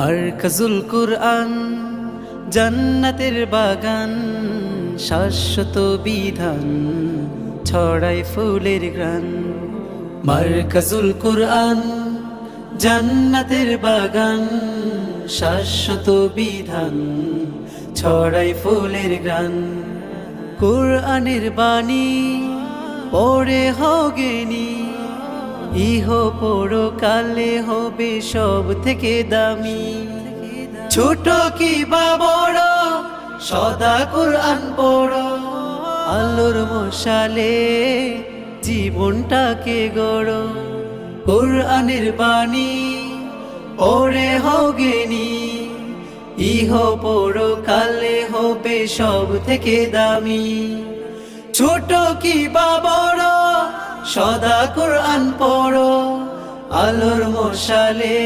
মারকাজুল কুরআন জান্নাতের বাগান, শাশ্বত বিধান ছড়ায় ফুলের ঘ্রাণ। মারকাজুল কুরআন জান্নাতের বাগান, শাশ্বত বিধান ছড়ায় ফুলের ঘ্রাণ। কুরআনের বাণী পড়ে হগেনি, ইহ পরকালে হবে সব থেকে দামি। ছোট কি বা বড় সদা কুরআন পড়ো, আলোর মশালে জীবনটাকে গড়ো। কুরআনের বাণী পড়ে হগেনি, ইহ পরকালে হবে সব থেকে দামি। ছোট কি বা বড় সদা কুরআন পড়ো, আলোর মশালে